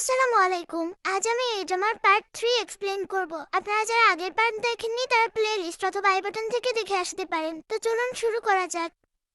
আসসালামু আলাইকুম। আজ আমি এই ড্রামার পার্ট 3 এক্সপ্লেইন করব। আপনারা যারা আগের পার্ট দেখেননি তারা প্লে লিস্ট অথবা আই বাটন থেকে দেখে আসতে পারেন। তো চলুন শুরু করা যাক।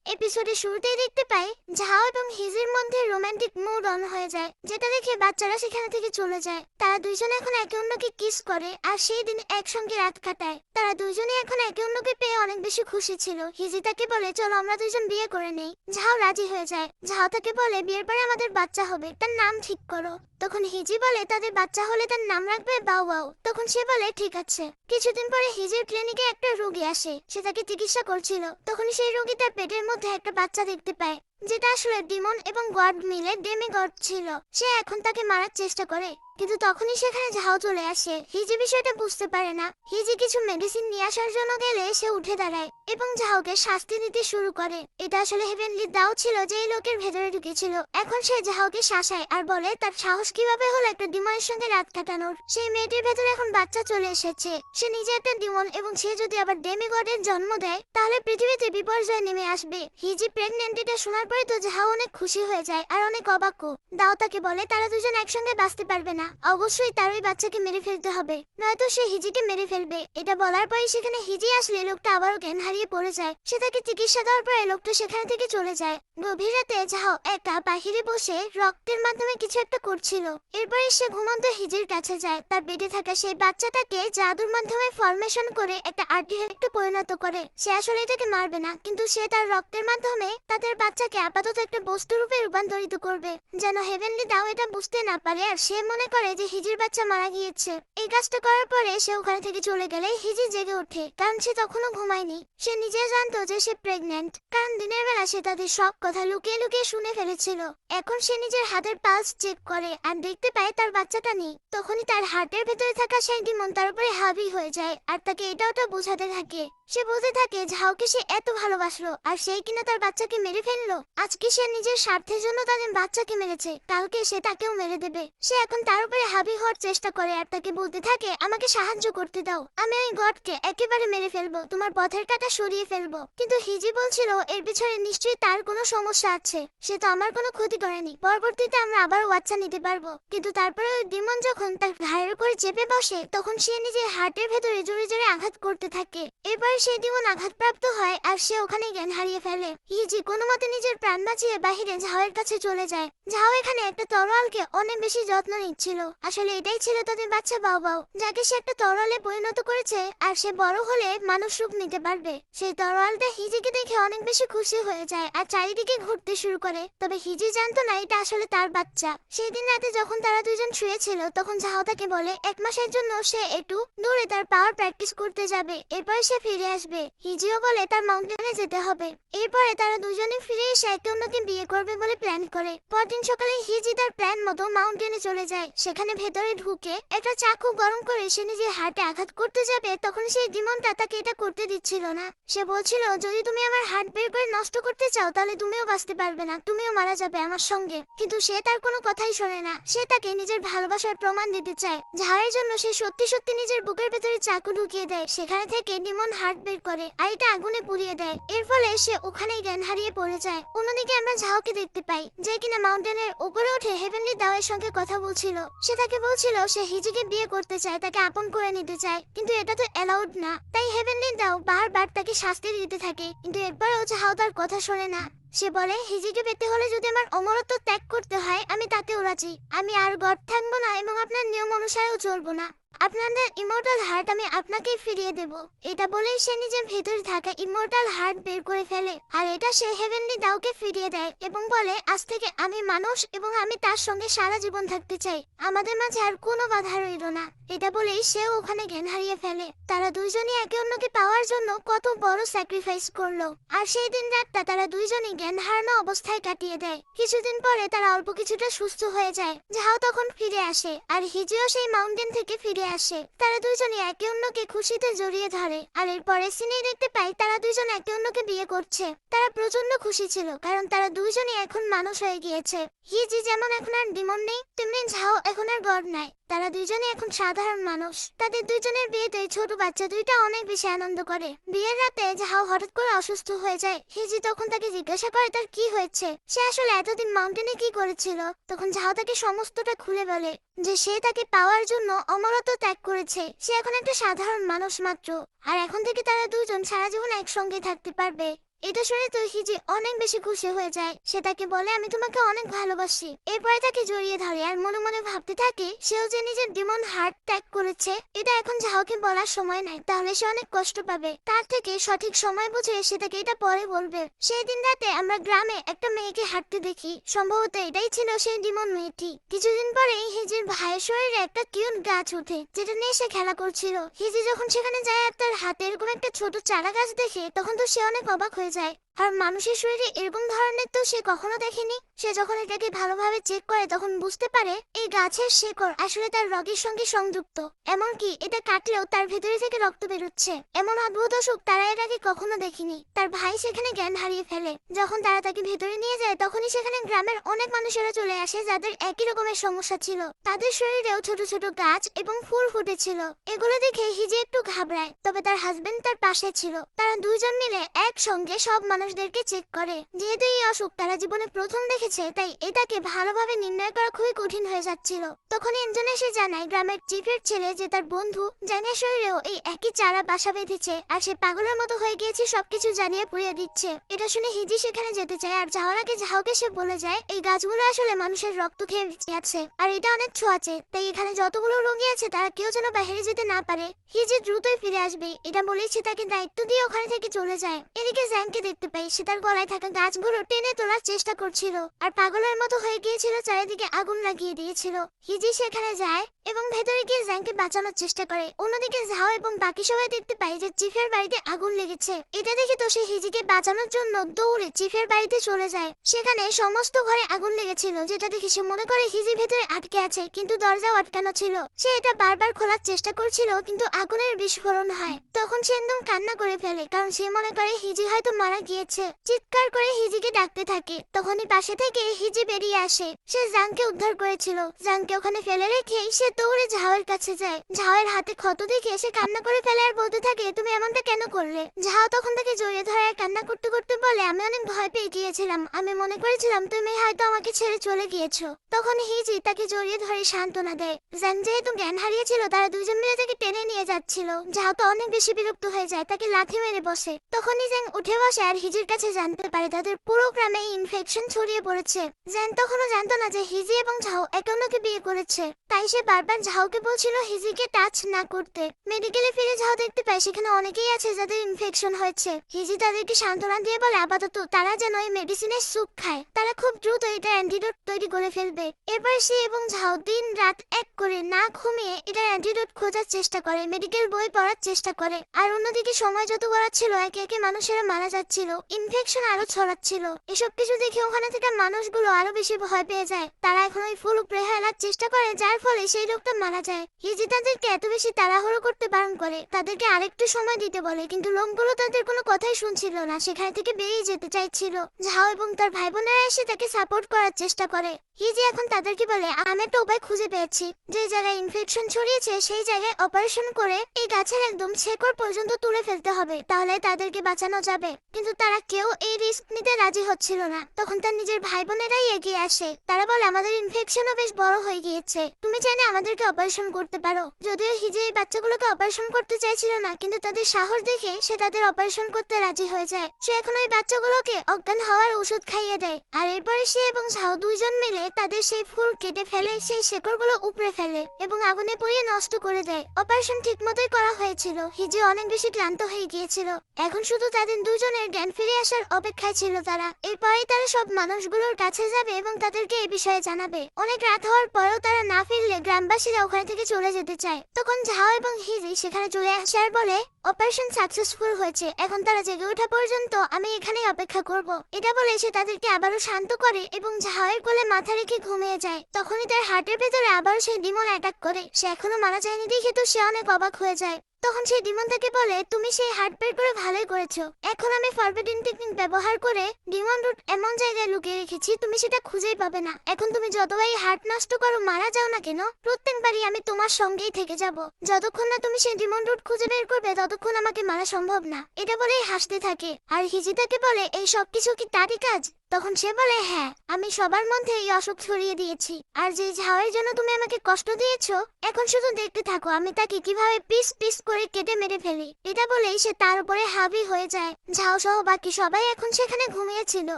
এপিসোডের শুরুতেই দেখতে পাই ঝাও এবং হিজির মধ্যে রোমান্টিক মুড অন হয়ে যায়, যেটা দেখে বাচ্চারা সেখান থেকে চলে যায়। তারা দুইজন এখন একে অন্যকে কিস করে আর সেই দিন একসঙ্গে রাত কাটায়। তারা দুইজনে এখন একে অন্যকে পেয়ে অনেক বেশি খুশি ছিল। হিজি তাকে বলে চলো আমরা দুইজন বিয়ে করে নেই। ঝাও রাজি হয়ে যায়। ঝাও তাকে বলে বিয়ের পরে আমাদের বাচ্চা হবে, তার নাম ঠিক করো। তখন হিজি বলে তাদের বাচ্চা হলে তার নাম রাখবে বাউ বাউ। তখন সে বলে ঠিক আছে। কিছুদিন পরে হিজির ক্লিনিকে একটা রোগী আসে, সে তাকে চিকিৎসা করছিল। তখন সেই রোগী তার পেটের মধ্যে একটা বাচ্চা দেখতে পায়, যেটা আসলে ডিমন এবং গড মিলে ডেমিগড ছিল। সে এখন তাকে মারার চেষ্টা করে, কিন্তু তখনই সেখানে ঝাও চলে আসে। হিজি বিষয়টা বুঝতে পারে না। হিজি কিছু মেডিসিন নিয়ে আসার জন্য গেলে সে উঠে দাঁড়ায় এবং ঝাওকে শাস্তি দিতে শুরু করে। এটা আসলে হেভেনলি দাও ছিল যে এই লোকের ভেতরে ঢুকেছিল। এখন সে ঝাওকে শাসায় আর বলে তার সাহস কিভাবে হলো একটা ডিমনের সঙ্গে রাত কাটানোর। সেই মেয়েটির ভেতরে এখন বাচ্চা চলে এসেছে। সে নিজে একটা ডিমন এবং সে যদি আবার ডেমিগডের জন্ম দেয় তাহলে পৃথিবীতে বিপর্যয় নেমে আসবে। হিজি প্রেগন্যান্ট এটা শোনার পরে তো ঝাও অনেক খুশি হয়ে যায় আর অনেক অবাকও। দাও তাকে বলে তারা দুজন একসঙ্গে বাঁচতে পারবে না, অবশ্যই তার ওই বাচ্চাকে মেরে ফেলতে হবে, নয়তো সে হিজিকে মেরে ফেলবে। এটা বলার পরে সেখানে হিজি আসলে লোকটা আবারও জ্ঞান হারিয়ে পড়ে যায়। সে তাকে চিকিৎসা দেওয়ার পরে লোকটা সেখানে থেকে চলে যায়। গভীর রাতে ঝাও একা বাহিরে বসে রক্তের মাধ্যমে কিছু একটা করছিল। এরপরে সে ঘুমন্ত হিজির কাছে যায়। তার বেডে থাকা সেই বাচ্চাটাকে জাদুর মাধ্যমে ফরমেশন করে একটা আর্টিফ্যাক্টে পরিণত করে। সে আসলে এটাকে মারবে না, কিন্তু সে তার রক্তের মাধ্যমে তাদের বাচ্চাকে আপাতত একটা বস্তু রূপে রূপান্তরিত করবে, যেন হেভেনলি দাও এটা বুঝতে না পারে আর সে মনে করে যে হিজির বাচ্চা মারা গিয়েছে। এই কাজটা করার পরে সে ওখানে থেকে চলে গেলে হিজি জেগে ওঠে, কারণ সে তখনও ঘুমায়নি। সে নিজে জানতো যে সে প্রেগন্যান্ট, কারণ দিনের বেলা সে তাদের সব কথা লুকিয়ে লুকিয়ে শুনে ফেলেছিল। এখন সে নিজের হাতের পালস চেক করে আর দেখতে পায় তার বাচ্চাটা নেই। তখনই তার হার্টের ভেতরে থাকা সেই ডিমন তার উপরে হাবি হয়ে যায় আর তাকে এটা ওটা বোঝাতে থাকে। সে বলতে থাকে ঝাওকে সে এত ভালোবাসলো আর সেই কিনা তার বাচ্চাকে মেরে ফেললো। আজকে সে নিজের স্বার্থের জন্য তাদের বাচ্চাকে মেরেছে, কালকে সে তাকেও মেরে দেবে। সে এখন তার উপরে হাবি হওয়ার চেষ্টা করে আর তাকে বলতে থাকে আমাকে সাহায্য করতে দাও, আমি ওই গডকে একেবারে মেরে ফেলবো, তোমার পথের কাঁটা সরিয়ে ফেলবো। কিন্তু হিজি বলছিল এর পিছনে নিশ্চয়ই তার কোনো সমস্যা আছে, সে তো আমার কোনো ক্ষতি করেনি, পরবর্তীতে আমরা আবারও বাচ্চা নিতে পারবো। কিন্তু তারপরে ওই ডিমন যখন তার ঘাড়ের উপরে চেপে বসে তখন সে নিজের হার্টের ভেতরে জোরে জোরে আঘাত করতে থাকে। এরপরে সেই ডিমন আঘাতপ্রাপ্ত হয় আর সে ওখানে জ্ঞান হারিয়ে ফেলে। হিজি কোনো মতে নিজের প্রাণ বাঁচিয়ে বাহিরে ঝাওয়ের কাছে চলে যায়। ঝাও এখানে একটা তরোয়ালকে অনেক বেশি যত্ন নিচ্ছিল। আসলে এটাই ছিল তাদের বাচ্চা বাউ বাউ, যাকে সে একটা তরোয়ালে পরিণত করেছে আর সে বড় হলে মানুষ রূপ নিতে পারবে। সেই তরোয়ালটা হিজিকে দেখে অনেক বেশি খুশি হয়ে যায় আর চারিদিকে ঘুরতে শুরু করে। তবে হিজি জানতো না এটা আসলে তার বাচ্চা। সেই দিন রাতে যখন তারা দুজন শুয়েছিল তখন ঝাও তাকে বলে 1 মাসের জন্য সে একটু দূরে তার পাওয়ার প্র্যাকটিস করতে যাবে, এরপরে সে ফিরে আসবে। হিজিও বলে তার মাউন্টেনে যেতে হবে। এরপরে তারা দুজনে ফিরে এসে একে অন্যকে বিয়ে করবে বলে প্ল্যান করে। পরদিন সকালে হিজি তার প্ল্যান মতো মাউন্টেনে চলে যায়। সেখানে ভেতরে ঢুকে একটা চাকু গরম করে সে নিজের হার্টে আঘাত করতে যাবে, তখন সেই ডিমনটা তাকে এটা করতে দিচ্ছিল না। সে বলছিল যদি তুমি আমার হার্ট বের করে নষ্ট করতে চাও তাহলে তুমিও বাঁচতে পারবে না, তুমিও মারা যাবে আমার সঙ্গে। কিন্তু সে তার কোনো কথাই শোনে না। সে তাকে নিজের ভালোবাসার প্রমাণ দিতে চায়। ঝাড়ের জন্য সে সত্যি সত্যি নিজের বুকের ভেতরে চাকু ঢুকিয়ে দেয়। সেখানে থেকে ডিমন হার্ট বের করে আর এটা আগুনে পুড়িয়ে দেয়। এর ফলে সে ওখানেই জ্ঞান হারিয়ে পড়ে যায়। অন্যদিকে আমরা ঝাওকে দেখতে পাই যে কিনা মাউন্টেনের উপরে উঠে হেভেনলি দাওয়ের সঙ্গে কথা বলছিল। সে তাকে বলছিল সে হিজিকে বিয়ে করতে চায়, তাকে আপন করে নিতে চায়, কিন্তু এটা তো অ্যালাউড না। তাই হেভেনলি দাও বারবার তাকে শাস্তি দিতে থাকে, কিন্তু একবারও ঝাও তার কথা শোনে না। সে বলে হিজিকে পেতে হলে যদি আমার অমরত্ব ত্যাগ করতে হয় আমি তাতেও রাজি। আমি আর গড থাকবো না এবং আপনার নিয়ম অনুসারেও চলবো না। আপনাদের ইমর্টাল হার্ট আমি আপনাকেই ফিরিয়ে দেব। এটা বলেই সে নিজের ভেতরে থাকা ইমর্টাল হার্ট বের করে ফেলে আর এটা সে হেভেনলি দাওকে ফিরিয়ে দেয় এবং বলে আজ থেকে আমি মানুষ এবং আমি তার সঙ্গে সারা জীবন থাকতে চাই, আমাদের মাঝে আর কোনো বাধা রইল না। এটা বলেই সেও ওখানে জ্ঞান হারিয়ে ফেলে। তারা দুইজনই একে অন্যকে পাওয়ার জন্য কত বড় স্যাক্রিফাইস করলো। আর সেই দিন রাতটা তারা দুইজনই জ্ঞান হারানো অবস্থায় কাটিয়ে দেয়। কিছুদিন পরে তারা অল্প কিছুটা সুস্থ হয়ে যায়। ঝাও তখন ফিরে আসে আর হিজিও সেই মাউন্টেন থেকে ফিরে আসে। তারা দুইজনই একে অন্যকে খুশিতে জড়িয়ে ধরে, আর এরপরে সিনে দেখতে পাই তারা দুইজন একে অন্যকে বিয়ে করছে। তারা প্রচন্ড খুশি ছিল, কারণ তারা দুইজনই এখন মানুষ হয়ে গিয়েছে। হিজি যেমন এখন আর ডিমন নেই, তেমনি ঝাও এখন আর গড নাই। তারা দুইজনই এখন সাধারণ মানুষ। তাদের দুইজনের বিয়েতে ছোট বাচ্চা দুইটা অনেক বেশি আনন্দ করে। বিয়ের রাতে ঝাও হঠাৎ করে অসুস্থ হয়ে যায়। হিজি তখন তাকে জিজ্ঞাসা করে তার কি হয়েছে, সে আসলে এতদিন মাউন্টেনে কি করেছিল। তখন ঝাও তাকে সমস্তটা খুলে বলে যে সে তাকে পাওয়ার জন্য অমরত্ব ত্যাগ করেছে। সে এখন একটা সাধারণ মানুষ মাত্র, আর এখন থেকে তারা দুজন সারা জীবন একসঙ্গে থাকতে পারবে। এটা শুনে তো হিজি অনেক বেশি খুশি হয়ে যায়। সে তাকে বলে আমি তোমাকে অনেক ভালোবাসি। এরপরে তাকে জড়িয়ে ধরে আর মনে মনে ভাবতে থাকে সেও যে নিজের ডিমন হার্ট ত্যাগ করেছে, এটা এখন ঝাওকে বলার সময় নাই, তাহলে সে অনেক কষ্ট পাবে। তার থেকে সঠিক সময় বুঝে সে তাকে এটা পরে বলবে। সেই দিন রাতে আমরা গ্রামে একটা মেয়েকে হাঁটতে দেখি, সম্ভবত এটাই ছিল সেই ডিমন মেয়েটি। কিছুদিন পরেই হিজির ভাইয়ের শরীরে একটা কিউট গাছ ওঠে, যেটা নিয়ে সে খেলা করছিল। হিজি যখন সেখানে যায় আর তার হাতে এরকম একটা ছোট চারা গাছ দেখে, তখন তো সে অনেক অবাক হয়ে যায়। আর মানুষের শরীরে এরকম ধরনের তো সে কখনো দেখেনি। সে যখন এটাকে ভালোভাবে চেক করে তখন বুঝতে পারে এই গাছের শেকড় আসলে তার রগের সঙ্গে সংযুক্ত, এমনকি এটা কাটলেও তার ভেতরে থেকে রক্ত বেরোচ্ছে। এমন অদ্ভুত অসুখ তারা এর আগে কখনো দেখেনি। তার ভাই সেখানে জ্ঞান হারিয়ে ফেলে। যখন তারা তাকে ভেতরে নিয়ে যায় তখনই সেখানে গ্রামের অনেক মানুষেরা চলে আসে যাদের একই রকমের সমস্যা ছিল। তাদের শরীরেও ছোট ছোট গাছ এবং ফুল ফুটেছিল। এগুলো দেখে হিজি একটু ঘাবড়ায়, তবে তার হাজবেন্ড তার পাশে ছিল। তারা দুইজন মিলে একসঙ্গে সব মানুষদেরকে চেক করে। যেহেতু এই অসুখ তারা জীবনে প্রথম দেখেছে, তাই এটাকে ভালোভাবে নির্ণয় করা খুবই কঠিন হয়ে যাচ্ছিল। তখন একজন এসে জানায় গ্রামের চিফের ছেলে যে তার বন্ধু জানিয়া শরীরেও এই একই চারা বাসা বেঁধেছে, আর সে পাগলের মতো হয়ে গিয়েছে, সবকিছু জানিয়ে পুড়িয়ে দিচ্ছে। এটা শুনে হিজি সেখানে যেতে চায়, আর যাওয়ার আগে ঝাওকে সে বলে যায় এই গাছগুলো আসলে মানুষের রক্ত খেয়ে বেঁচে আছে, আর এটা অনেক ছোঁয়াচে, তাই এখানে যতগুলো রোগী আছে তারা কেউ যেন বাইরে যেতে না পারে। হিজি দ্রুতই ফিরে আসবে এটা বলেই সে তাকে দায়িত্ব দিয়ে ওখানে থেকে চলে যায়। এদিকে জ্যাংকে দেখতে পাই সে তার গলায় থাকা গাছগুলো টেনে তোলার চেষ্টা করছিল, আর পাগলের মতো হয়ে গিয়েছিল, চারিদিকে আগুন লাগিয়ে দিয়েছিল। হিজি সেখানে যায় এবং ভেতরে গিয়ে জ্যাংকে বাঁচানোর চেষ্টা করে। অন্যদিকে ঝাও এবং বাকি সবাই দেখতে পাই যে চিফের বাড়িতে আগুন লেগেছে। এটা দেখে তো সে হিজিকে বাঁচানোর জন্য দৌড়ে চিফের বাড়িতে চলে যায়। সেখানে সমস্ত ঘরে আগুন লেগেছিল, যেটা দেখে সে মনে করে হিজি ভেতরে আটকে আছে, কিন্তু দরজাও আটকানো ছিল। সে এটা বারবার খোলার চেষ্টা করছিল, কিন্তু আগুনের বিস্ফোরণ হয়। তখন সে একদম কান্না করে ফেলে, কারণ সে মনে করে হিজি হয়তো মারা গিয়েছে। চিৎকার করে হিজিকে ডাকতে থাকে। তখনই পাশে থেকে হিজি বেরিয়ে আসে। সে জাংকে উদ্ধার করেছিল। জাংকে ওখানে ফেলে রেখে সে দৌড়ে ঝাওয়ের কাছে যায়। ঝাওয়ের হাতে ক্ষত দেখে সে কান্না করে ফেলে আর বলতে থাকে তুমি এমনটা কেন করলে। ঝাও তখন তাকে জড়িয়ে ধরে আর কান্না করতে করতে বলে আমি অনেক ভয় পেয়ে গিয়েছিলাম, আমি মনে করেছিলাম তুমি হয়তো আমাকে ছেড়ে চলে গিয়েছো। তখন হিজি তাকে জড়িয়ে ধরে সান্ত্বনা দেয়। জাং যেহেতু জ্ঞান হারিয়েছিল, তারা দুজন মিলে তাকে টেনে নিয়ে যাচ্ছিল। ঝাও তো অনেক বেশি বিরক্ত হয়ে যায়, তাকে লাথি মেরে বসে। তখনই জ্যাং উঠে বসে আর হিজির কাছে জানতে পারে তাদের পুরো গ্রামে ইনফেকশন ছড়িয়ে পড়েছে। জ্যাং তখনও জানতো না যে হিজি এবং ঝাও একে অন্যকে বিয়ে করেছে, তাই সে বারবার ঝাওকে বলছিল হিজিকে টাচ না করতে। মেডিকেলে ফিরে ঝাও দেখতে পায় সেখানে অনেকেই আছে যাদের ইনফেকশন হয়েছে। হিজি তাদেরকে সান্ত্বনা দিয়ে বলে আপাতত তারা যেন এই মেডিসিনের স্যুপ খায়, তারা খুব দ্রুত এটা অ্যান্টিডোট তৈরি করে ফেলবে। এরপর সে এবং ঝাও দিন রাত এক করে না ঘুমিয়ে এটা অ্যান্টিডোট খোঁজার চেষ্টা করে, মেডিকেল বই পড়ার চেষ্টা করে। আর অন্যদিকে সময় যত গড়াচ্ছিল একে একে মানুষেরা মারা যাচ্ছিল, ইনফেকশন আরো ছড়াচ্ছিল। এসব কিছু দেখে ওখানে থেকে মানুষগুলো আরো বেশি ভয় পেয়ে যায়। তারা এখন ওই ফুল উপরে হেলার চেষ্টা করে, যার ফলে সেই লোকটা মারা যায়। হিজি তাদেরকে এত বেশি তাড়াহুড়ো করতে বারণ করে, তাদেরকে আরেকটু সময় দিতে বলে, কিন্তু লোকগুলো তাদের কোনো কথাই শুনছিল না, সেখান থেকে বেরিয়ে যেতে চাইছিল। ঝাও এবং তার ভাই বোনেরা এসে তাকে সাপোর্ট করার চেষ্টা করে। হিজি এখন তাদেরকে বলে আমি একটা উপায় খুঁজে পেয়েছি, যে জায়গায় ইনফেকশন ছড়িয়েছে সেই জায়গায় অপারেশন করে এই গাছের একদম শেকড় পর্যন্ত তুলে ফেলতে হবে, তাহলে তাদেরকে বাঁচানো যাবে। কিন্তু তারা কেউ এই রিস্ক নিতে রাজি হচ্ছিল না। তখন তার নিজের ভাই বোনেরাই এগিয়ে আসে। তারা বলে আমাদের ইনফেকশনও বেশ বড় হয়ে গিয়েছে, তুমি চাইলে আমাদেরকে অপারেশন করতে পারো। যদিও হিজি এই বাচ্চাগুলোকে অপারেশন করতে চাইছিল না, কিন্তু তাদের সাহস দেখে সে তাদের অপারেশন করতে রাজি হয়ে যায়। সে এখন ওই বাচ্চাগুলোকে অজ্ঞান হওয়ার ওষুধ খাইয়ে দেয়। আর এরপরে সে এবং ঝাও দুইজন মিলে তাদের সেই ফুল কেটে ফেলে, সেই শেকড়গুলো উপড়ে ফেলে এবং আগুনে পুড়িয়ে নষ্ট করে দেয়। অপারেশন ঠিক মতোই করা হয়েছিল। হিজি অনেক বেশি ক্লান্ত হয়ে গিয়েছিল, এখন শুধু তাদের দুজনের জ্ঞান ফিরে আসার অপেক্ষায় ছিল তারা। এরপরেই তারা সব মানুষগুলোর কাছে যাবে এবং তাদেরকে এই বিষয়ে জানাবে। অনেক রাত হওয়ার যাওয়ার পরেও তারা না ফিরলে গ্রামবাসীরা ওখানে থেকে চলে যেতে চায়। তখন ঝাও এবং হিজি সেখানে চলে আসে আর বলে অপারেশন সাকসেসফুল হয়েছে, এখন তারা জেগে ওঠা পর্যন্ত আমি এখানেই অপেক্ষা করব। এটা বলে সে তাদেরকে আবারও শান্ত করে এবং ঝাওয়ের কোলে মাথা রেখে ঘুমিয়ে যায়। তখনই তার হার্টের ভেতরে আবারও সেই ডিমন অ্যাটাক করে। সে এখনো মারা যায়নি দেখে তো সে অনেক অবাক হয়ে যায়। তখন সেই ডিমন তাকে বলে তুমি সেই হার্ট বের করে ভালোই করেছো, এখন আমি ফরবিডেন টেকনিক ব্যবহার করে ডিমন রুট এমন জায়গায় লুকিয়ে রেখেছি তুমি সেটা খুঁজেই পাবে না। এখন তুমি যতবারই হার্ট নষ্ট করো মারা যাও না কেন, প্রত্যেকবারই আমি তোমার সঙ্গেই থেকে যাব। যতক্ষণ না তুমি সেই ডিমন রুট খুঁজে বের করবে ততক্ষণ আমাকে মারা সম্ভব না। এটা বলেই হাসতে থাকে। আর হিজি তাকে বলে এই সবকিছু কি তারই কাজ? তখন সে বলে হ্যাঁ, আমি সবার মধ্যে এই অসুখ ছড়িয়ে দিয়েছি, আর যে ঝাওয়ের জন্য তুমি আমাকে কষ্ট দিয়েছো এখন শুধু দেখতে থাকো আমি তাকে কিভাবে পিস পিস করে কেটে মেরে ফেলি। এটা বলেই সে তার উপরে হাবি হয়ে যায়। ঝাও সহ বাকি সবাই এখন সেখানে ঘুমিয়েছিল।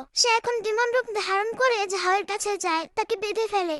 সে এখন ডিমন রূপ ধারণ করে ঝাওয়ের কাছে যায়, তাকে বেঁধে ফেলে।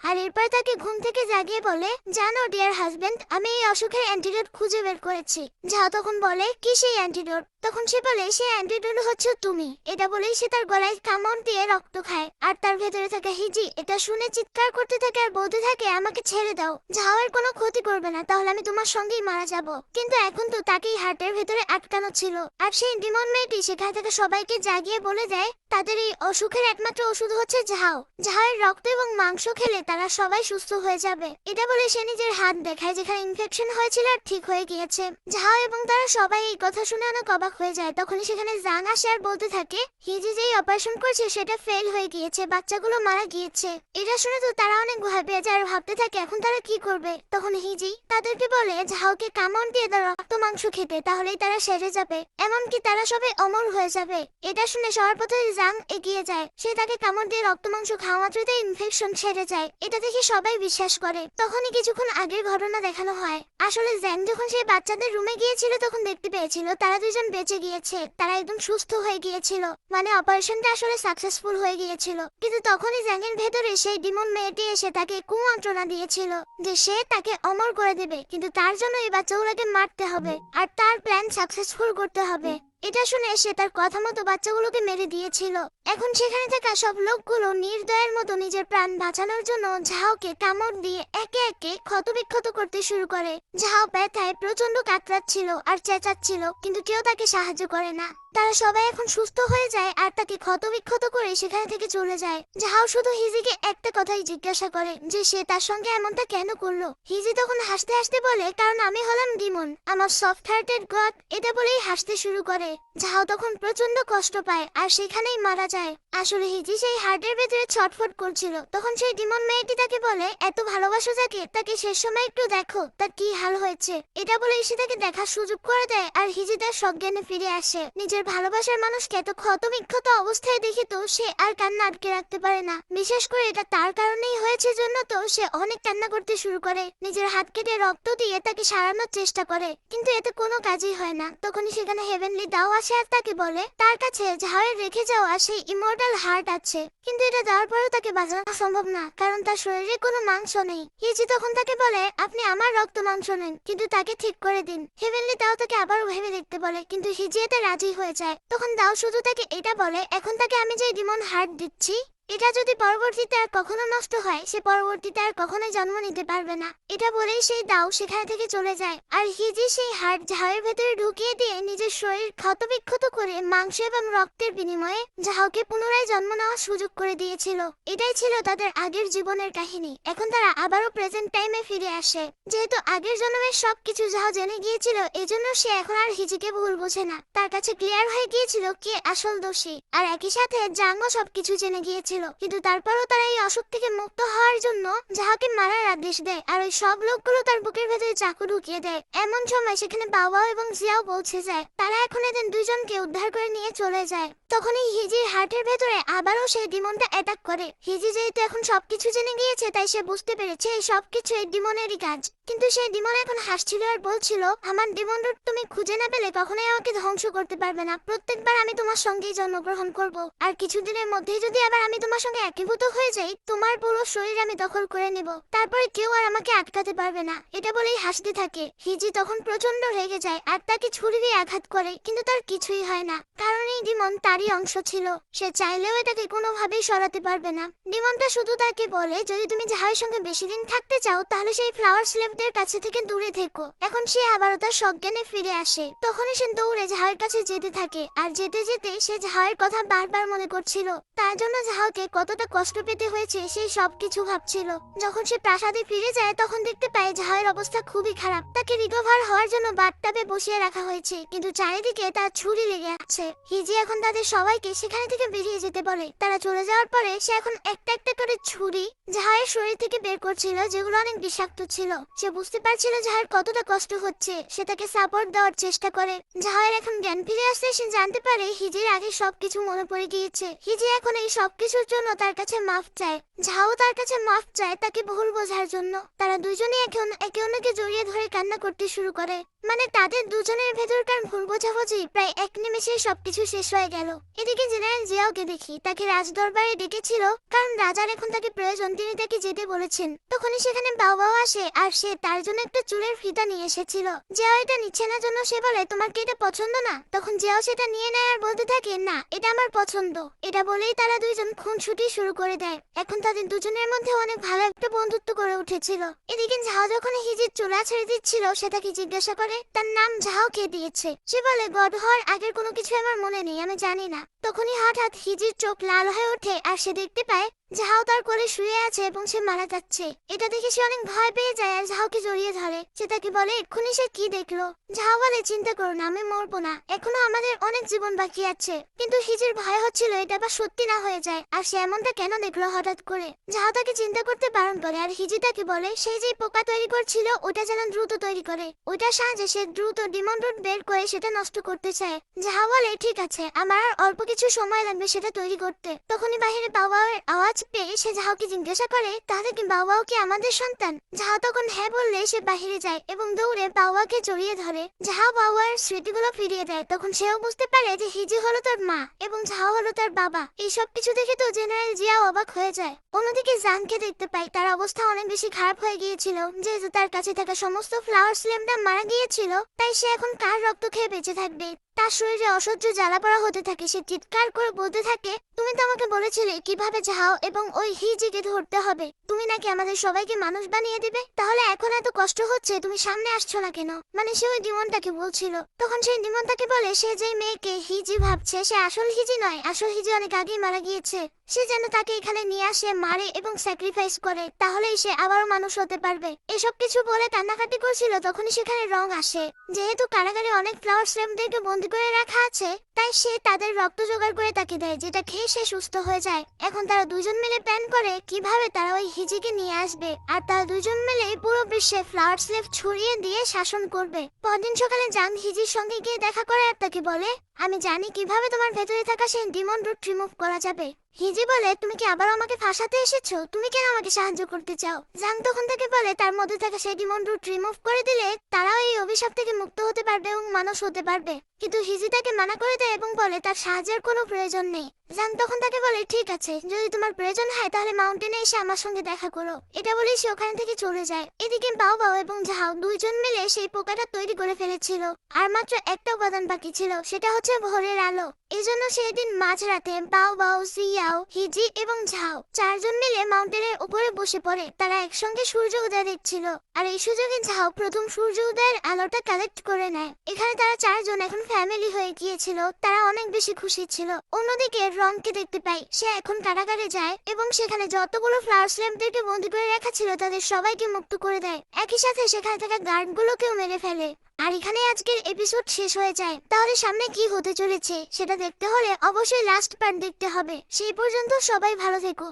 আর এরপর তাকে ঘুম থেকে জাগিয়ে বলে জানো ডিয়ার হাজবেন্ড, আমি এই অসুখের অ্যান্টিডোট খুঁজে বের করেছি। ঝাও তখন বলে কি সেই অ্যান্টিডোট? তখন সে বলে সেই অ্যান্টিডোট হচ্ছে তুমি। এটা বলেই সে তার গলায় কামড় দিয়ে রক্ত খায়। আর তার ভেতরে থাকা হিজি এটা শুনে চিৎকার করতে থাকে আর বলতে থাকে আমাকে ছেড়ে দাও, ঝাওয়ের কোনো ক্ষতি করবে না, তাহলে আমি তোমার সঙ্গেই মারা যাব। কিন্তু এখন তো তাকেই হার্টের ভেতরে আটকানো ছিল। আর সেই ডিমন মেয়েটি সেখানে থেকে সবাইকে জাগিয়ে বলে দেয় তাদের এই অসুখের একমাত্র ওষুধ হচ্ছে ঝাও। ঝাওয়ের রক্ত এবং মাংস খেলে তারা সবাই সুস্থ হয়ে যাবে। এটা বলে সে নিজের হাত দেখায় যেখানে ইনফেকশন হয়েছিল আর ঠিক হয়ে গিয়েছে। ঝাও এবং তারা সবাই এই কথা শুনে অনেক অবাক হয়ে যায়। তখনই সেখানে জাং আসে আর বলতে থাকে হিজি যেই অপারেশন করছে সেটা ফেল হয়ে গিয়েছে, বাচ্চাগুলো মারা গিয়েছে। এটা শুনে তো তারা অনেক ভয় পেয়ে যায় আর ভাবতে থাকে এখন তারা কি করবে। তখন হিজি তাদেরকে বলে ঝাওকে কামড় দিয়ে তার রক্ত মাংস খেতে, তাহলেই তারা সেরে যাবে, এমনকি তারা সবাই অমর হয়ে যাবে। এটা শুনে সবার প্রথমে জাং এগিয়ে যায়। সে তাকে কামড় দিয়ে রক্ত মাংস খাওয়া মাত্রই ইনফেকশন সেরে যায়। এটা দেখে সবাই বিশ্বাস করে। তখনই কিছুক্ষণ আগের ঘটনা দেখানো হয়। আসলে জ্যাং যখন সেই বাচ্চাদের রুমে গিয়েছিল তখন দেখতে পেয়েছিল তারা দুজন বেঁচে গিয়েছে, তারা একদম সুস্থ হয়ে গিয়েছিল, মানে অপারেশনটা আসলে সাকসেসফুল হয়ে গিয়েছিল। কিন্তু তখনই জ্যাংয়ের ভেতরে সেই ডিমন মেয়েটি এসে তাকে কুমন্ত্রণা দিয়েছিল যে সে তাকে অমর করে দেবে, কিন্তু তার জন্য এই বাচ্চাগুলোকে মারতে হবে আর তার প্ল্যান সাকসেসফুল করতে হবে। এটা শুনে সে তার কথা মতো বাচ্চাগুলোকে মেরে দিয়েছিল। এখন সেখানে থাকা সব লোকগুলো নির্দয়ের মতো নিজের প্রাণ বাঁচানোর জন্য ঝাওকে কামড় দিয়ে একে একে ক্ষতবিক্ষত করতে শুরু করে। ঝাও ব্যথায় প্রচন্ড কাতরাচ্ছিল আর চেঁচাচ্ছিল, কিন্তু কেউ তাকে সাহায্য করে না। তারা সবাই এখন সুস্থ হয়ে যায় আর তাকে ক্ষতবিক্ষত করে সেখানে থেকে চলে যায়। ঝাও শুধু হিজিকে একটা কথাই জিজ্ঞাসা করে যে সে তার সঙ্গে এমনটা কেন করলো। হিজি তখন হাসতে হাসতে বলে কারণ আমি হলাম ডিমন, আমার সফট হার্টেড গড। এটা বলেই হাসতে শুরু করে। ঝাও তখন প্রচন্ড কষ্ট পায় আর সেখানেই মারা যায়। আসলে হিজি সেই হার্টের ভেতরে ছটফট করছিল। তখন সেই ডিমন মেয়েটি তাকে বলে এত ভালোবাসো যাকে, তাকে শেষ সময় একটু দেখো তার কি হাল হয়েছে। এটা বলে সে তাকে দেখার সুযোগ করে দেয় আর হিজি তার সজ্ঞানে ফিরে আসে। নিজের ভালোবাসার মানুষকে এত ক্ষতবিক্ষত অবস্থায় দেখে তো সে আর কান্না আটকে রাখতে পারে না। বিশেষ করে এটা তার কারণেই হয়েছে জন্য তো সে অনেক কান্না করতে শুরু করে। নিজের হাত কেটে রক্ত দিয়ে তাকে সারানোর চেষ্টা করে, কিন্তু এতে কোনো কাজই হয় না। তখনই সেখানে হেভেনলি দাও আসে আর তাকে বলে তার কাছে ঝাওয়ের রেখে যাওয়া সেই ইমর্টাল হার্ট আছে, কিন্তু এটা দেওয়ার পরেও তাকে বাঁচানো সম্ভব না কারণ তার শরীরে কোনো মাংস নেই। হিজি তখন তাকে বলে আপনি আমার রক্ত মাংস নেন, কিন্তু তাকে ঠিক করে দিন। হেভেনলি দাও তাকে আবারও ভেবে দেখতে বলে, কিন্তু হিজি এতে রাজি হয়ে যায়। তখন দাও শুধু তাকে এটা বলে এখন তাকে আমি যে ডিমন হার্ট দিচ্ছি এটা যদি পরবর্তীতে আর কখনো নষ্ট হয় সে পরবর্তীতে আর কখনোই জন্ম নিতে পারবে না। এটা বলেই সেই দাও সেখানে থেকে চলে যায় আর হিজি সেই হার্ট ঝাওয়ের ভেতরে ঢুকিয়ে দিয়ে নিজের শরীর ক্ষতবিক্ষত করে মাংস এবং রক্তের বিনিময়ে ঝাওকে পুনরায় জন্ম নেওয়ার সুযোগ করে দিয়েছিল। এটাই ছিল তাদের আগের জীবনের কাহিনী। এখন তারা আবারও প্রেজেন্ট টাইমে ফিরে আসে। যেহেতু আগের জন্মের সবকিছু ঝাও জেনে গিয়েছিল এজন্য সে এখন আর হিজিকে ভুল বোঝে না। তার কাছে ক্লিয়ার হয়ে গিয়েছিল কে আসল দোষী, আর একই সাথে জাঙ্গও সবকিছু জেনে গিয়েছিল। কিন্তু তারপরও তারা এই অসুখ থেকে মুক্ত হওয়ার জন্য ঝাওকে মারার আদেশ দেয় আর ওই সব লোকগুলো তার বুকের ভেতরে চাকু ঢুকিয়ে দেয়। এমন সময় সেখানে বাবা এবং জিয়াও পৌঁছে যায়। তারা এখন এদের দুইজনকে উদ্ধার করে নিয়ে চলে যায়। তখনই হিজির হার্টের ভেতরে আবারও সেই ডিমনটা অ্যাটাক করে। হিজি যেহেতু এখন সবকিছু জেনে গিয়েছে তাই সে বুঝতে পেরেছে এই সবকিছু এই ডিমনেরই কাজ। কিন্তু সেই ডিমন এখন হাসছিল আর বলছিল, আমার ডিমন রুট তুমি খুঁজে না পেলে কখনোই আমাকে ধ্বংস করতে পারবে না। প্রত্যেকবার আমি তোমার সঙ্গেই জন্মগ্রহণ করব, আর কিছুদিনের মধ্যেই যদি আবার আমি তোমার সঙ্গে একীভূত হয়ে যাই, তোমার পুরো শরীর আমি দখল করে নেব। তারপরে কেউ আর আমাকে আটকাতে পারবে না। এটা বলেই হাসতে থাকে। হিজি তখন প্রচন্ড রেগে যায় আর তাকে ছুরি দিয়ে আঘাত করে, কিন্তু তার কিছুই হয় না, কারণ এই ডিমন তারই অংশ ছিল। সে চাইলেও এটাকে কোনোভাবেই সরাতে পারবে না। ডিমনটা শুধু তাকে বলে, যদি তুমি জাহাজের সঙ্গে বেশি দিন থাকতে চাও তাহলে সেই ফ্লাওয়ার স্লেভদের কাছে থেকে দূরে থেকো। এখন সে আবারও তার সজ্ঞানে ফিরে আসে। তখনই সে দৌড়ে জাহাজের কাছে যেতে থাকে, আর যেতে যেতে সে জাহাজের কথা বারবার মনে করছিল। তার জন্য জাহাজকে কতটা কষ্ট পেতে হয়েছে সেই সবকিছু ভাবছিল। যখন সে প্রাসাদে ফিরে যায় তখন দেখতে পায় জাহাজের অবস্থা খুবই খারাপ। তাকে রিকভার হওয়ার জন্য বাথটাবে বসিয়ে রাখা হয়েছে, কিন্তু চারিদিকে তার ছুরি লেগে আছে। হিজি এখন তাদের সবাইকে সেখানে থেকে বেরিয়ে যেতে বলে। তারা চলে যাওয়ার পরে সে এখন একটা একটা করে ছুরি জাহাজের শরীর থেকে বের করছিল, যেগুলো অনেক বিষাক্ত ছিল। সে বুঝতে পারছিল জাহাজের কতটা কষ্ট হচ্ছে। সে তাকে সাপোর্ট দেওয়ার চেষ্টা করে। জাহাজের এখন জ্ঞান ফিরে আসতে সে জানতে পারে হিজির আগে সবকিছু মনে পড়ে গিয়েছে। হিজি এখন এই সবকিছুর জন্য তার কাছে মাফ চায়। ঝাও তার কাছে মাফ চায় তাকে ভুল বোঝার জন্য। তারা দুজনেই এখন একে অন্যকে জড়িয়ে ধরে কান্না করতে শুরু করে। মানে তাদের দুজনের ভেতরকার ভুল বোঝাবুঝি প্রায় এক নিমেষে সবকিছু শেষ হয়ে গেল। এদিকে জেনারেল জিয়াওকে দেখি তাকে রাজদরবারে ডেকেছিল, কারণ রাজার এখন তাকে প্রয়োজন। তিনি তাকে যেতে বলেছেন। তখনই সেখানে বাবাও আসে, আর সে তার জন্য একটা চুলের ফিতা নিয়ে এসেছিল। জিয়াও এটা নিচ্ছে না জন্য সে বলে, তোমার কি এটা পছন্দ না? তখন জিয়াও সেটা নিয়ে নেয় আর বলতে থাকে, না এটা আমার পছন্দ। এটা বলেই তারা দুইজন খুনসুটি শুরু করে দেয়। এখন তাদের দুজনের মধ্যে অনেক ভালো একটা বন্ধুত্ব করে উঠেছিল। এদিকে ঝাও যখন হিজির চুলা ছেড়ে দিচ্ছিল সে তাকে জিজ্ঞাসা করে তার নাম ঝাও কে দিয়েছে। সে বলে, গড হওয়ার আগের কোনো কিছু আমার মনে নেই, আমি জানি না। তখনই হঠাৎ হিজির চোখ লাল হয়ে ওঠে আর সে দেখতে পায় ঝাও তার কোলে শুয়ে আছে এবং সে মারা যাচ্ছে। এটা দেখে সে অনেক ভয় পেয়ে যায় আর ঝাওকে জড়িয়ে ধরে। সে তাকে বলে এক্ষুনি সে কি দেখলো। ঝাও বলে, চিন্তা করো না, আমি মরবো না, এখনো আমাদের অনেক জীবন বাকি আছে। কিন্তু হিজির ভয় হচ্ছিল এটা বা সত্যি না হয়ে যায়, আর সে এমনটা কেন দেখলো হঠাৎ করে। ঝাও তাকে চিন্তা করতে বারণ করে, আর হিজি তাকে বলে সেই যে পোকা তৈরি করছিল ওটা যেন দ্রুত তৈরি করে। ওইটার সাহায্যে সে দ্রুত ডিমন রুট বের করে সেটা নষ্ট করতে চায়। ঝাও বলে, ঠিক আছে, আমার আর অল্প কিছু সময় লাগবে সেটা তৈরি করতে। তখনই বাহিরে বাবাওয়ের আওয়াজ পেয়ে সে ঝাওকে জিজ্ঞাসা করে, তাহলে কি বাবাও কি আমাদের সন্তান? ঝাও তখন হ্যাঁ বললে সে বাহিরে যায় এবং দৌড়ে বাবাকে জড়িয়ে ধরে। ঝাও বাবার স্মৃতিগুলো ফিরিয়ে দেয়। তখন সেও বুঝতে পারে যে হিজি হলো তার মা এবং ঝাও হলো তার বাবা। এই সব কিছু দেখে তো জেনারেল জিয়াও অবাক হয়ে যায়। অন্যদিকে জানকে দেখতে পাই তার অবস্থা অনেক বেশি খারাপ হয়ে গিয়েছিল, যেহেতু তার কাছে থাকা সমস্ত ফ্লাওয়ার স্লেমটা মারা গিয়েছিল। তাই সে এখন কার রক্ত খেয়ে বেঁচে থাকবে? তার শরীরে অসহ্য জ্বালা পড়া হতে থাকে। সে চিৎকার করে বলতে থাকে, তুমি তো আমাকে বলেছিলে কিভাবে ঝাও এবং ওই হিজিকে ধরতে হবে। তুমি নাকি আমাদের সবাইকে মানুষ বানিয়ে দিবে, তাহলে এখন এত কষ্ট হচ্ছে তুমি সামনে আসছো না কেন? মানে সে ওই ডিমনটাকে বলছিল। তখন সেই ডিমনটাকে বলে, সে যে মেয়েকে হিজি ভাবছে সে আসল হিজি নয়, আসল হিজি অনেক আগেই মারা গিয়েছে। সে যেন তাকে এখানে নিয়ে আসে, মারে এবং স্যাক্রিফাইস করে, তাহলেই সে আবারও মানুষ হতে পারবে। এসব কিছু বলে কান্নাকাটি করছিল। তখনই সেখানে রং আসে। যেহেতু কারাগারে অনেক ফ্লাওয়ার স্লেমদেরকে বন্দি করে রাখা আছে, তাই সে তাদের রক্ত জোগাড় করে তাকে দেয়, যেটা খেয়ে সে সুস্থ হয়ে যায়। এখন তারা দুজন মিলে প্ল্যান করে কিভাবে তারা ওই হিজিকে নিয়ে আসবে, আর তারা দুজন মিলে পুরো বিশ্বে ফ্লাওয়ার স্লেভ ছড়িয়ে দিয়ে শাসন করবে। পরদিন সকালে জাং হিজির সঙ্গে গিয়ে দেখা করে আর তাকে বলে, আমি জানি কিভাবে তোমার ভেতরে থাকা সেই ডিমন রুট রিমুভ করা যাবে। হিজি বলে, তুমি কি আবার আমাকে ফাঁসাতে এসেছো? তুমি কেন আমাকে সাহায্য করতে চাও? জাং তখন তাকে বলে, তার মধ্যে থাকা সেই ডিমন রুট রিমুভ করে দিলে তারাও এই অভিশাপ থেকে মুক্ত হতে পারবে এবং মানুষ হতে পারবে। কিন্তু হিজি তাকে মানা করে দেয় এবং বলে তার সাহায্যের কোনো প্রয়োজন নেই। জাং তখন তাকে বলে, ঠিক আছে, যদি তোমার প্রয়োজন হয় তাহলে মাউন্টেনে এসে আমার সঙ্গে দেখা করো। এটা বলেই সে ওখান থেকে চলে যায়। এদিকে বাও বাও এবং ঝাও দুইজন মিলে সেই পোকাটা তৈরি করে ফেলেছিল, আর মাত্র একটা উপাদান বাকি ছিল, সেটা হচ্ছে ভোরের আলো। এজন্য সেই দিন মাঝরাতে বাও বাও, জিয়াও, হিজি এবং ঝাও চারজন মিলে মাউন্টেনের উপরে বসে পড়ে। তারা একসঙ্গে সূর্য উদয় দেখছিল, আর এই সুযোগে ঝাও প্রথম সূর্য উদয়ের আলোটা কালেক্ট করে নেয়। এখানে তারা চারজন এখন ফ্যামিলি হয়ে গিয়েছিল। তারা অনেক বেশি খুশি ছিল। অন্যদিকে রংকে দেখতে পাই সে এখন কারাগারে যায় এবং সেখানে যতগুলো ফ্লাওয়ার স্লেমদেরকে বন্দি করে রাখা ছিল তাদের সবাইকে মুক্ত করে দেয়। একই সাথে সেখানে থাকা গার্ডগুলোকেও মেরে ফেলে। আর এখানে আজকের এপিসোড শেষ হয়ে যায়। তাহলে সামনে কি হতে চলেছে সেটা দেখতে হলে অবশ্যই লাস্ট পার্ট দেখতে হবে। সেই পর্যন্ত সবাই ভালো থেকো।